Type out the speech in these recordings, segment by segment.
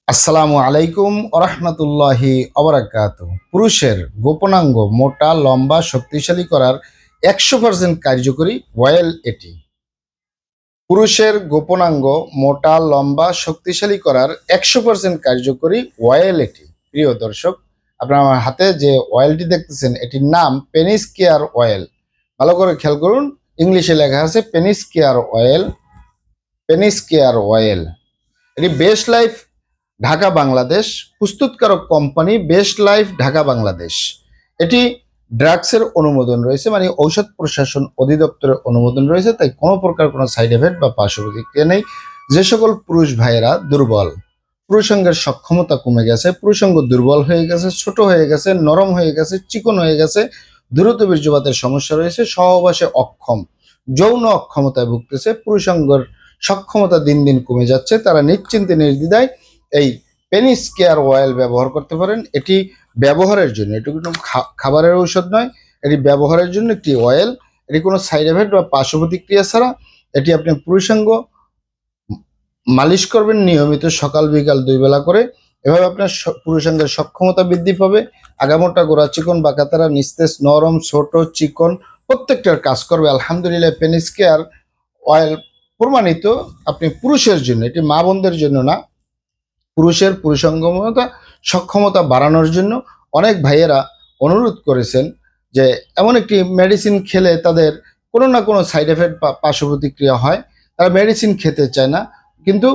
আসসালামু আলাইকুম ওরহমতুল্লাহি অবরাকাতুহু। পুরুষের গোপনাঙ্গ মোটা লম্বা শক্তিশালী করার 100% কার্যকরী অয়েল এটি। পুরুষের গোপনাঙ্গ মোটা লম্বা শক্তিশালী করার 100% কার্যকরী অয়েল এটি। প্রিয় দর্শক, আপনারা আমার হাতে যে অয়েলটি দেখতেছেন এটির নাম পেনিস কেয়ার অয়েল। ভালো করে খেয়াল করুন, ইংলিশে লেখা আছে penis care oil. Penis care oil এটি বেস্ট লাইফ ঢাকা বাংলাদেশ প্রস্তুতকারক company best life Dhaka Bangladesh. এটি ড্রাগসের অনুমোদন রয়েছে, মানে ঔষধ প্রশাসন অধিদপ্তরের অনুমোদন রয়েছে, তাই কোনো প্রকার কোনো সাইড এফেক্ট বা পার্শ্ব প্রতিক্রিয়া নেই। যে সকল পুরুষ ভাইয়েরা দুর্বল, পুরুষাঙ্গের সক্ষমতা কমে গেছে, পুরুষাঙ্গ দুর্বল হয়ে গেছে, ছোট হয়ে গেছে, নরম হয়ে গেছে, চিকন হয়ে গেছে, দ্রুত বীর্যপাতের সমস্যা রয়েছে, সহবাসে অক্ষম, যৌন অক্ষমতায় ভুগতেছে, পুরুষাঙ্গের সক্ষমতা দিন দিন কমে যাচ্ছে, তারা নিশ্চিন্তে নির্দ্বিধায় এই পেনিস কেয়ার অয়েল ব্যবহার করতে পারেন। এটি ব্যবহারের জন্য, এটি কোনো খাবারের ঔষধ নয়, এটি ব্যবহারের জন্য একটি অয়েল। এটি কোনো সাইড এফেক্ট বা পার্শ্ব প্রতিক্রিয়া ছাড়া এটি আপনি পুরুষাঙ্গ মালিশ করবেন নিয়মিত সকাল বিকাল 2 বেলা করে। এভাবে আপনার পুরুষাঙ্গের সক্ষমতা বৃদ্ধি পাবে। আগামোটা গোড়া চিকন বাঁকাতারা নিস্তেজ নরম ছোট চিকন প্রত্যেকটার কাজ করবে আলহামদুলিল্লাহ। পেনিস কেয়ার অয়েল প্রমাণিত আপনি পুরুষের জন্য, এটি মা বোনদের জন্য না, পুরুষের পুরুষাঙ্গমতা সক্ষমতা বাড়ানোর জন্য। অনেক ভাইয়েরা অনুরোধ করেছেন যে এমন একটি মেডিসিন খেলে তাদের কোনো না কোনো সাইড এফেক্ট বা পার্শ্ব প্রতিক্রিয়া হয়, তারা মেডিসিন খেতে চায় না, কিন্তু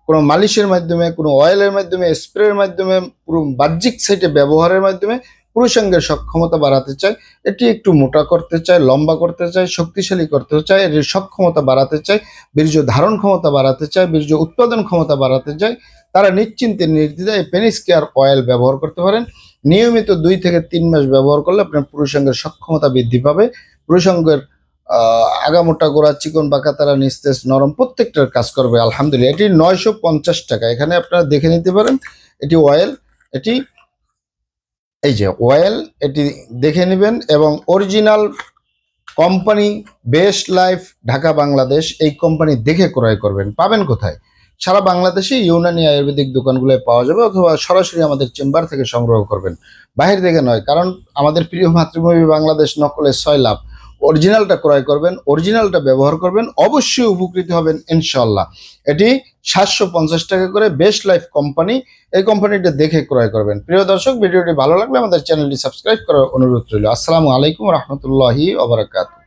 কোনো মালিশের মাধ্যমে, কোনো অয়েলের মাধ্যমে, স্প্রের মাধ্যমে, পুরো বাহ্যিক সাইটে ব্যবহারের মাধ্যমে পুরুষাঙ্গের সক্ষমতা বাড়াতে চায়। এটি একটু মোটা করতে চায়, লম্বা করতে চায়, শক্তিশালী করতে চায়, এটির সক্ষমতা বাড়াতে চায়, বীর্য ধারণ ক্ষমতা বাড়াতে চায়, বীর্য উৎপাদন ক্ষমতা বাড়াতে চায়, তারা নিশ্চিন্তে নির্দ্বিধায় পেনিস কেয়ার অয়েল ব্যবহার করতে পারেন। নিয়মিত 2 থেকে 3 মাস ব্যবহার করলে আপনার পুরুষাঙ্গের সক্ষমতা বৃদ্ধি পাবে। পুরুষাঙ্গের আগামোটা গোড়া চিকন বাঁকাতারা নিস্তেজ নরম প্রত্যেকটার কাজ করবে আলহামদুলিল্লাহ। এটি 950 টাকা, এখানে আপনারা দেখে নিতে পারেন। এটি অয়েল, এটি এই যে অয়েল, এটি দেখে নেবেন এবং original company best life Dhaka Bangladesh, এই কোম্পানি দেখে ক্রয় করবেন। পাবেন কোথায়? সারা বাংলাদেশে ইউনানি আয়ুর্বেদিক দোকানগুলোয় পাওয়া যাবে, অথবা সরাসরি আমাদের চেম্বার থেকে সংগ্রহ করবেন, বাহির থেকে নয়। কারণ আমাদের প্রিয় মাতৃভূমি বাংলাদেশ, নকলে 6 লাভ। অরিজিনালটা ক্রয় করবেন, অরিজিনালটা ব্যবহার করবেন, অবশ্যই উপকৃত হবেন ইনশাল্লাহ। এটি 750 টাকা করে বেস্ট লাইফ কোম্পানি, এই কোম্পানিটা দেখে ক্রয় করবেন। প্রিয় দর্শক, ভিডিওটি ভালো লাগলে আমাদের চ্যানেলটি সাবস্ক্রাইব করার অনুরোধ রইল। আসসালামু আলাইকুম রহমতুল্লাহি ওয়া বারাকাতুহু।